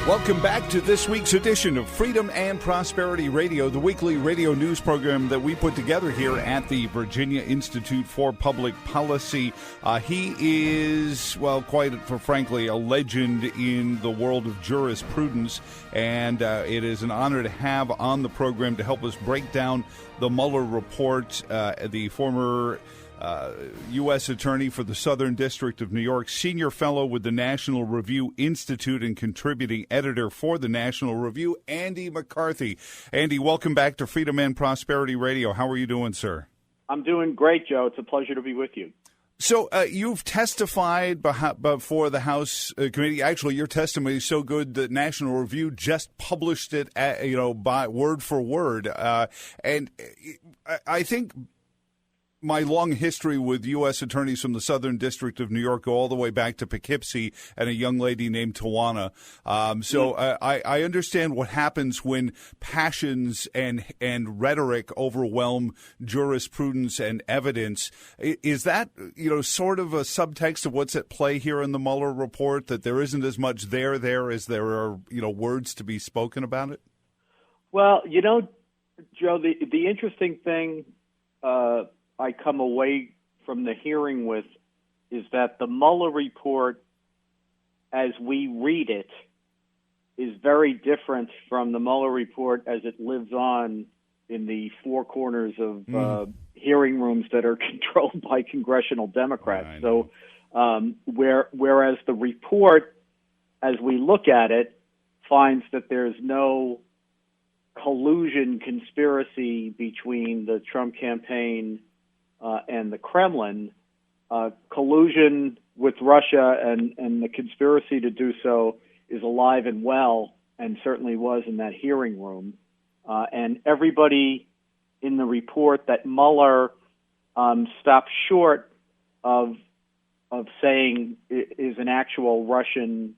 Welcome back to this week's edition of Freedom and Prosperity Radio, the weekly radio news program that we put together here at the Virginia Institute for Public Policy. He is, well, quite frankly, a legend in the world of jurisprudence, and it is an honor to have on the program to help us break down the Mueller Report, the former U.S. Attorney for the Southern District of New York, Senior Fellow with the National Review Institute and contributing editor for the National Review, Andy McCarthy. Andy, welcome back to Freedom and Prosperity Radio. How are you doing, sir? I'm doing great, Joe. It's a pleasure to be with you. So you've testified before the House committee. Actually, your testimony is so good that National Review just published it, by word for word. And I think my long history with U.S. attorneys from the Southern District of New York go all the way back to Poughkeepsie and a young lady named Tawana. I understand what happens when passions and rhetoric overwhelm jurisprudence and evidence. Is that, sort of a subtext of what's at play here in the Mueller report, that there isn't as much there as there are, words to be spoken about it? Well, Joe, the interesting thing I come away from the hearing with is that the Mueller report, as we read it, is very different from the Mueller report as it lives on in the four corners of hearing rooms that are controlled by congressional Democrats. So whereas the report, as we look at it, finds that there's no collusion conspiracy between the Trump campaign and the Kremlin, collusion with Russia and the conspiracy to do so is alive and well, and certainly was in that hearing room. And everybody in the report that Mueller stopped short of saying is an actual Russian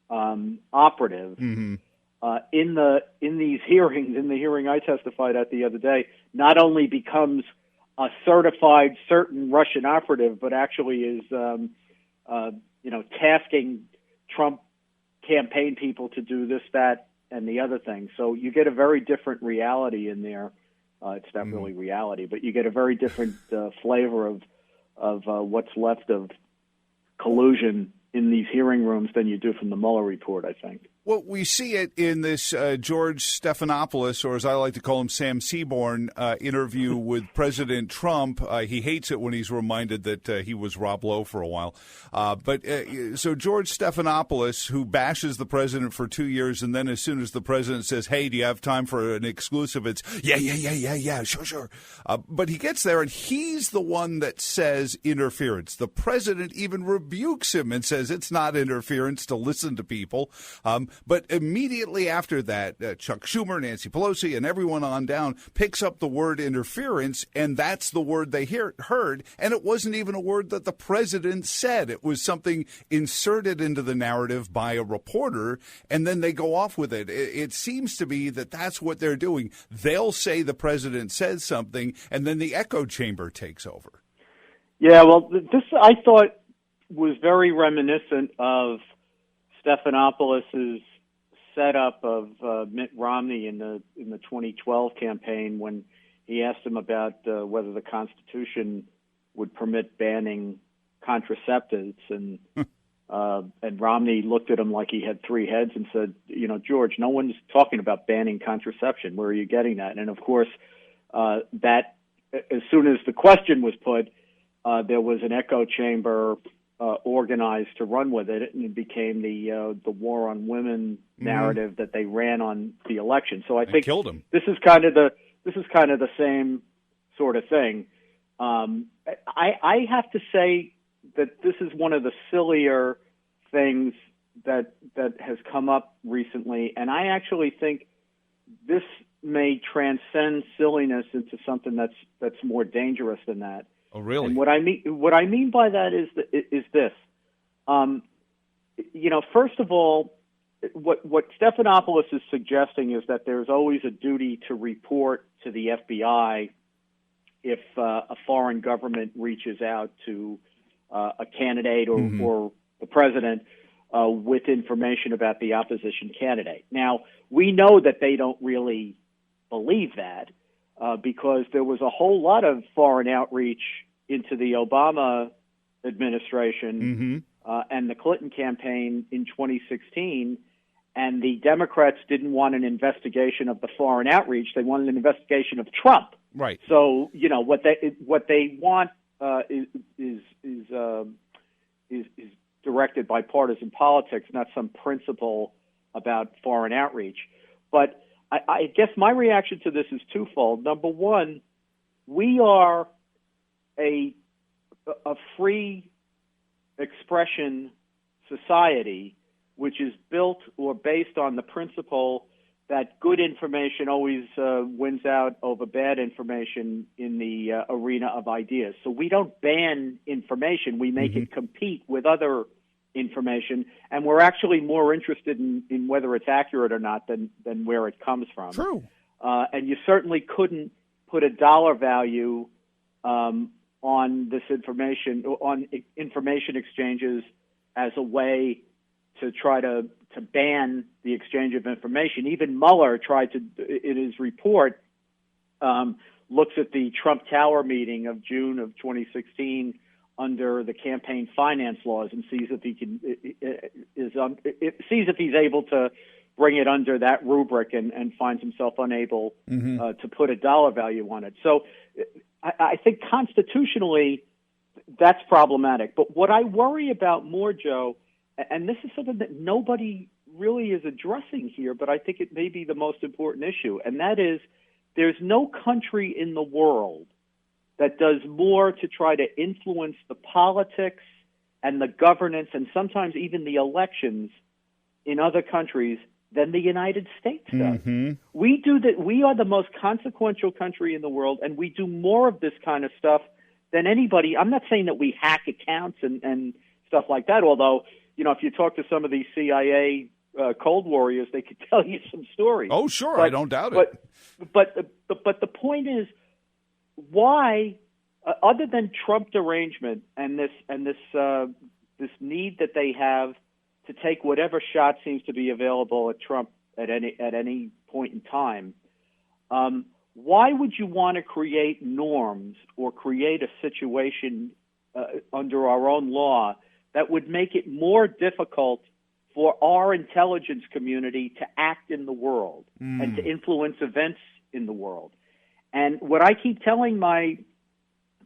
operative. Mm-hmm. In these hearings, in the hearing I testified at the other day, not only becomes a certified certain Russian operative, but actually is, tasking Trump campaign people to do this, that, and the other thing. So you get a very different reality in there. It's not really reality, but you get a very different flavor of what's left of collusion in these hearing rooms than you do from the Mueller report, I think. Well, we see it in this George Stephanopoulos, or as I like to call him, Sam Seaborn, interview with President Trump. He hates it when he's reminded that he was Rob Lowe for a while. So George Stephanopoulos, who bashes the president for 2 years, and then as soon as the president says, hey, do you have time for an exclusive? It's, yeah, sure. But he gets there, and he's the one that says interference. The president even rebukes him and says it's not interference to listen to people. But immediately after that, Chuck Schumer, Nancy Pelosi, and everyone on down picks up the word interference, and that's the word they heard. And it wasn't even a word that the president said. It was something inserted into the narrative by a reporter, and then they go off with it. It seems to be that that's what they're doing. They'll say the president says something, and then the echo chamber takes over. Yeah, well, this I thought was very reminiscent of Stephanopoulos' setup of Mitt Romney in the 2012 campaign when he asked him about whether the Constitution would permit banning contraceptives, and Romney looked at him like he had three heads and said, George, no one's talking about banning contraception. Where are you getting that? And of course, that as soon as the question was put, there was an echo chamber organized to run with it, and it became the war on women narrative that they ran on the election. So I think killed him. This is kind of the same sort of thing. I have to say that this is one of the sillier things that has come up recently, and I actually think this may transcend silliness into something that's more dangerous than that. Oh, really? And what I mean by that is this. First of all, what Stephanopoulos is suggesting is that there's always a duty to report to the FBI if a foreign government reaches out to a candidate or the president with information about the opposition candidate. Now, we know that they don't really believe that because there was a whole lot of foreign outreach into the Obama administration and the Clinton campaign in 2016, and the Democrats didn't want an investigation of the foreign outreach. They wanted an investigation of Trump. Right. So, you know, what they want is directed by partisan politics, not some principle about foreign outreach. But I guess my reaction to this is twofold. Number one, we are a free expression society, which is built or based on the principle that good information always wins out over bad information in the arena of ideas. So we don't ban information. We make it compete with other information, and we're actually more interested in whether it's accurate or not than where it comes from. True. And you certainly couldn't put a dollar value on this information, on information exchanges as a way to try to ban the exchange of information. Even Mueller tried to, in his report, looks at the Trump Tower meeting of June of 2016 under the campaign finance laws and sees if he can sees if he's able to bring it under that rubric and finds himself unable to put a dollar value on it. So I think constitutionally that's problematic. But what I worry about more, Joe, and this is something that nobody really is addressing here, but I think it may be the most important issue, and that is there's no country in the world that does more to try to influence the politics and the governance and sometimes even the elections in other countries than the United States does. We do that. We are the most consequential country in the world, and we do more of this kind of stuff than anybody. I'm not saying that we hack accounts and stuff like that, although, you know, if you talk to some of these CIA Cold Warriors, they could tell you some stories. Oh, sure, but I don't doubt it. But the point is, why, other than Trump derangement and this need that they have to take whatever shot seems to be available at Trump at any point in time, why would you want to create norms or create a situation under our own law that would make it more difficult for our intelligence community to act in the world and to influence events in the world? And what I keep telling my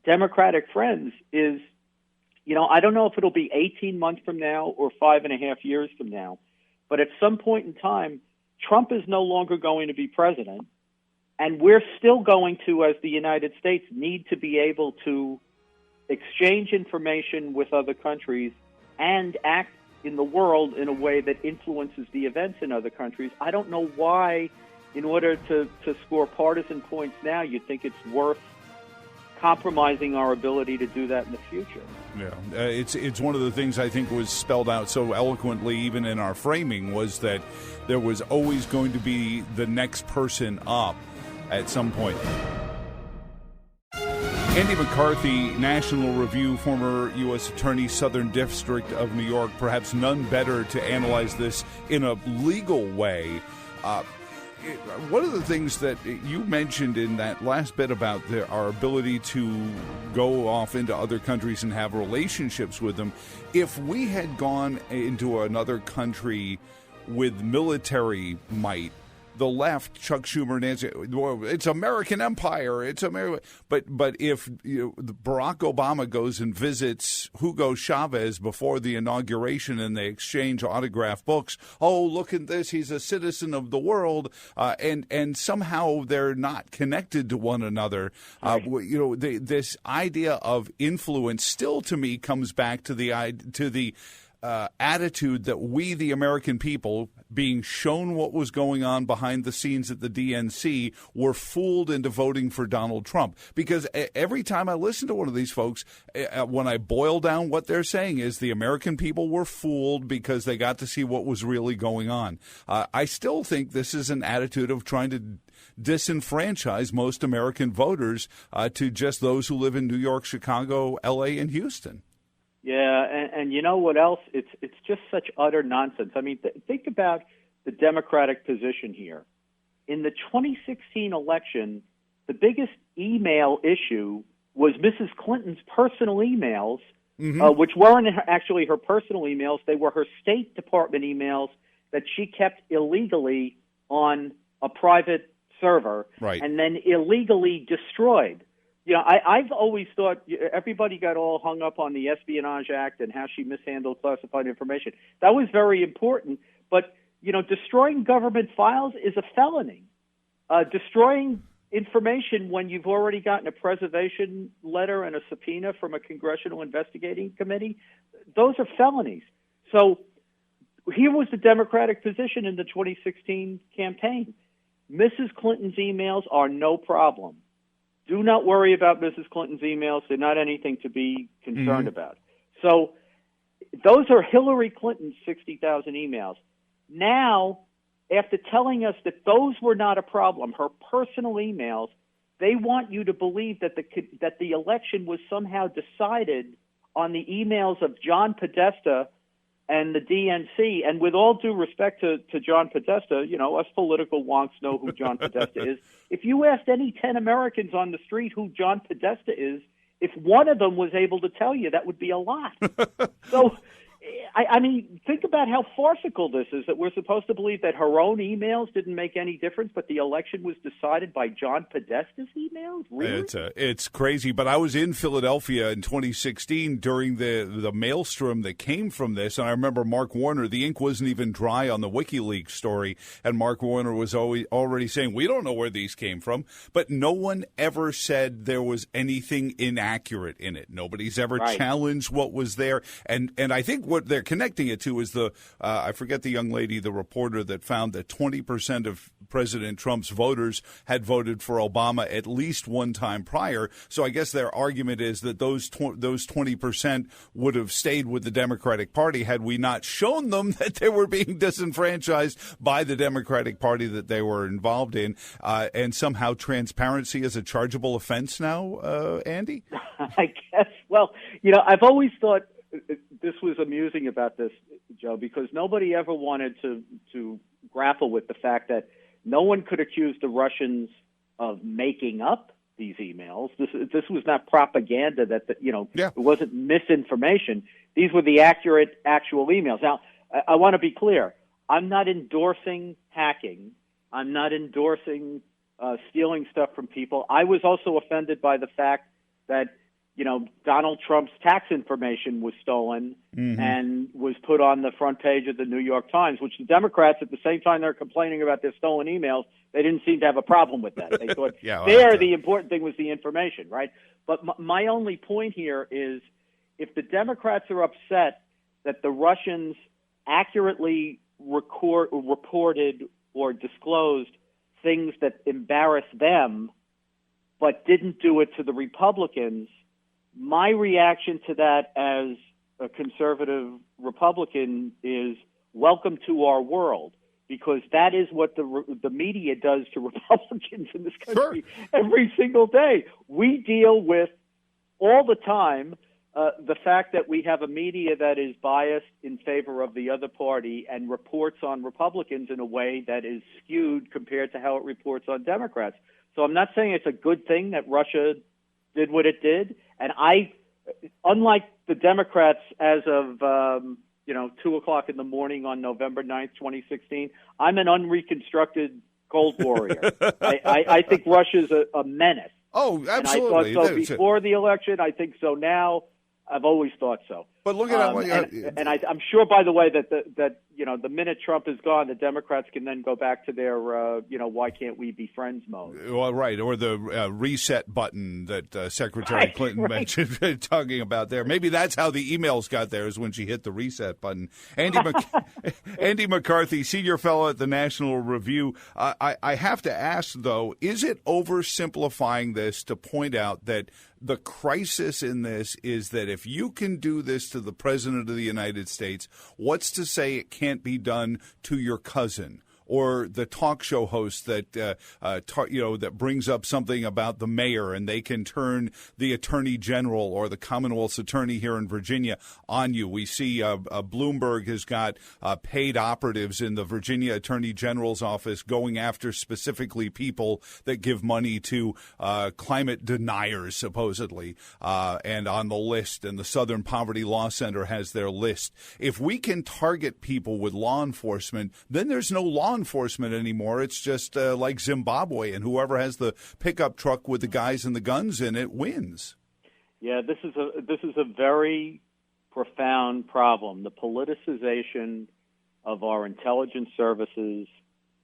Democratic friends is, you know, I don't know if it'll be 18 months from now or 5.5 years from now, but at some point in time, Trump is no longer going to be president, and we're still going to, as the United States, need to be able to exchange information with other countries and act in the world in a way that influences the events in other countries. I don't know why, in order to score partisan points now, you think it's worth compromising our ability to do that in the future. Yeah, it's one of the things I think was spelled out so eloquently, even in our framing, was that there was always going to be the next person up at some point. Andy McCarthy, National Review, former U.S. Attorney, Southern District of New York, perhaps none better to analyze this in a legal way. One of the things that you mentioned in that last bit about our ability to go off into other countries and have relationships with them, if we had gone into another country with military might, the left, Chuck Schumer, Nancy, it's American empire. It's America. But if Barack Obama goes and visits Hugo Chavez before the inauguration and they exchange autograph books, oh, look at this, he's a citizen of the world, and somehow they're not connected to one another. Right. This idea of influence still, to me, comes back to the attitude that we, the American people, being shown what was going on behind the scenes at the DNC, were fooled into voting for Donald Trump. Because every time I listen to one of these folks, when I boil down what they're saying is the American people were fooled because they got to see what was really going on. I still think this is an attitude of trying to disenfranchise most American voters to just those who live in New York, Chicago, L.A., and Houston. Yeah, and you know what else? It's just such utter nonsense. I mean, think about the Democratic position here. In the 2016 election, the biggest email issue was Mrs. Clinton's personal emails, which weren't actually her personal emails. They were her State Department emails that she kept illegally on a private server and then illegally destroyed. You know, I've always thought everybody got all hung up on the Espionage Act and how she mishandled classified information. That was very important. But, you know, destroying government files is a felony. Destroying information when you've already gotten a preservation letter and a subpoena from a congressional investigating committee, those are felonies. So here was the Democratic position in the 2016 campaign. Mrs. Clinton's emails are no problem. Do not worry about Mrs. Clinton's emails. They're not anything to be concerned about. So those are Hillary Clinton's 60,000 emails. Now, after telling us that those were not a problem, her personal emails, they want you to believe that the election was somehow decided on the emails of John Podesta and the DNC. And with all due respect to John Podesta, you know, us political wonks know who John Podesta is. If you asked any 10 Americans on the street who John Podesta is, if one of them was able to tell you, that would be a lot. So, I mean, think about how farcical this is, that we're supposed to believe that her own emails didn't make any difference, but the election was decided by John Podesta's emails? Really? It's crazy, but I was in Philadelphia in 2016 during the maelstrom that came from this, and I remember Mark Warner, the ink wasn't even dry on the WikiLeaks story, and Mark Warner was already saying, we don't know where these came from, but no one ever said there was anything inaccurate in it. Nobody's ever challenged what was there, and I think what they're connecting it to is I forget the young lady, the reporter that found that 20% of President Trump's voters had voted for Obama at least one time prior. So I guess their argument is that those 20% would have stayed with the Democratic Party had we not shown them that they were being disenfranchised by the Democratic Party that they were involved in. And somehow transparency is a chargeable offense now, Andy? I guess. Well, you know, I've always thought this was amusing about this, Joe, because nobody ever wanted to grapple with the fact that no one could accuse the Russians of making up these emails. This was not propaganda it wasn't misinformation. These were the accurate, actual emails. Now, I want to be clear. I'm not endorsing hacking. I'm not endorsing stealing stuff from people. I was also offended by the fact that Donald Trump's tax information was stolen and was put on the front page of the New York Times, which the Democrats, at the same time they're complaining about their stolen emails, they didn't seem to have a problem with that. They thought the important thing was the information, right? But my only point here is if the Democrats are upset that the Russians accurately reported or disclosed things that embarrass them but didn't do it to the Republicans, my reaction to that as a conservative Republican is welcome to our world, because that is what the media does to Republicans in this country every single day. We deal with all the time the fact that we have a media that is biased in favor of the other party and reports on Republicans in a way that is skewed compared to how it reports on Democrats. So I'm not saying it's a good thing that Russia did what it did. And unlike the Democrats as of 2:00 in the morning on November 9th, 2016, I'm an unreconstructed Cold Warrior. I think Russia's a menace. Oh, absolutely. And I thought so before the election. I think so now. I've always thought so. But look at I'm sure, by the way, that the minute Trump is gone, the Democrats can then go back to their why can't we be friends mode. Well, right, or the reset button that Secretary Clinton mentioned, talking about there. Maybe that's how the emails got there, is when she hit the reset button. Andy McCarthy, senior fellow at the National Review. I have to ask, though, is it oversimplifying this to point out that the crisis in this is that if you can do this to the President of the United States, what's to say it can't be done to your cousin or the talk show host that that brings up something about the mayor, and they can turn the attorney general or the Commonwealth's attorney here in Virginia on you. We see Bloomberg has got paid operatives in the Virginia Attorney General's office going after specifically people that give money to climate deniers, supposedly, and on the list. And the Southern Poverty Law Center has their list. If we can target people with law enforcement, then there's no law enforcement anymore. It's just like Zimbabwe, and whoever has the pickup truck with the guys and the guns in it wins. Yeah, this is a very profound problem. The politicization of our intelligence services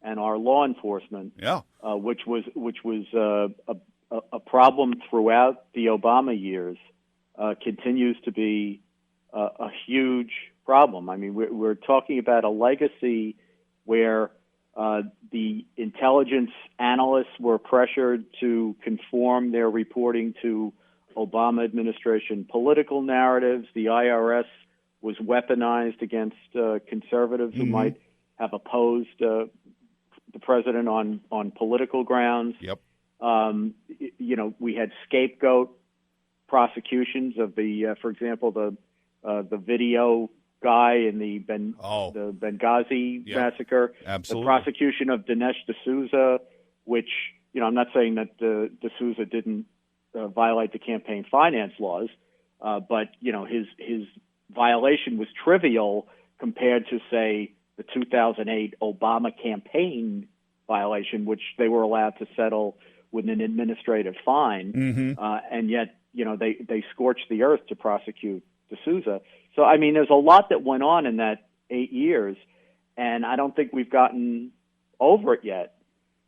and our law enforcement, which was a problem throughout the Obama years, continues to be a huge problem. I mean, we're talking about a legacy where the intelligence analysts were pressured to conform their reporting to Obama administration political narratives. The IRS was weaponized against conservatives who might have opposed the president on political grounds. Yep. We had scapegoat prosecutions of for example, the video guy in the Benghazi massacre. Absolutely. The prosecution of Dinesh D'Souza, which, I'm not saying that D'Souza didn't violate the campaign finance laws, but, his violation was trivial compared to, say, the 2008 Obama campaign violation, which they were allowed to settle with an administrative fine. And yet, they scorched the earth to prosecute D'Souza. So, I mean, there's a lot that went on in that 8 years, and I don't think we've gotten over it yet.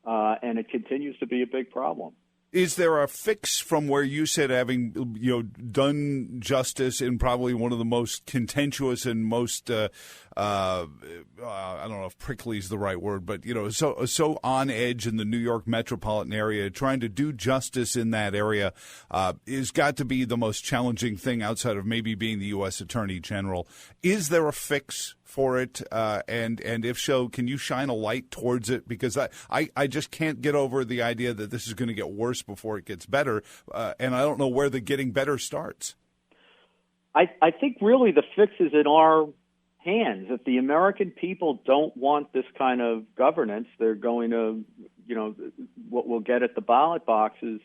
And it continues to be a big problem. Is there a fix from where you said, having done justice in probably one of the most contentious and most I don't know if prickly is the right word, but so on edge in the New York metropolitan area, trying to do justice in that area is got to be the most challenging thing outside of maybe being the U.S. Attorney General. Is there a fix for it? And if so, can you shine a light towards it? Because I just can't get over the idea that this is going to get worse before it gets better, and I don't know where the getting better starts. I think really the fix is in our hands. If the American people don't want this kind of governance, they're going to, what we'll get at the ballot boxes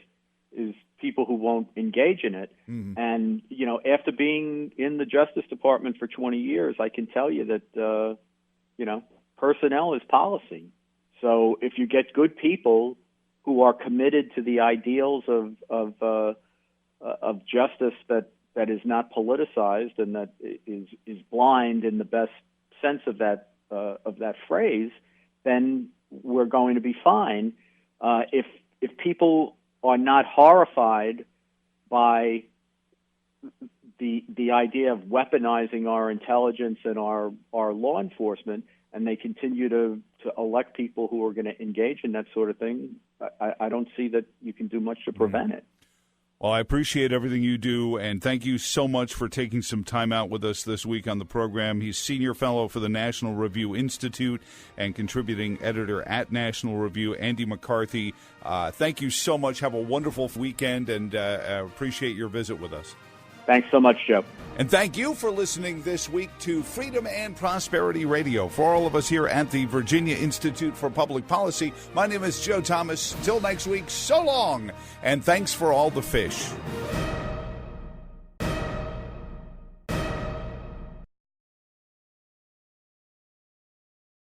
is people who won't engage in it. And, after being in the Justice Department for 20 years, I can tell you that, personnel is policy. So if you get good people who are committed to the ideals of justice that is not politicized and that is blind in the best sense of that phrase, then we're going to be fine. If people are not horrified by the idea of weaponizing our intelligence and our law enforcement, and they continue to elect people who are going to engage in that sort of thing, I don't see that you can do much to prevent it. Well, I appreciate everything you do, and thank you so much for taking some time out with us this week on the program. He's Senior Fellow for the National Review Institute and contributing editor at National Review, Andy McCarthy. Thank you so much. Have a wonderful weekend, and appreciate your visit with us. Thanks so much, Joe. And thank you for listening this week to Freedom and Prosperity Radio. For all of us here at the Virginia Institute for Public Policy, my name is Joe Thomas. Till next week, so long, and thanks for all the fish.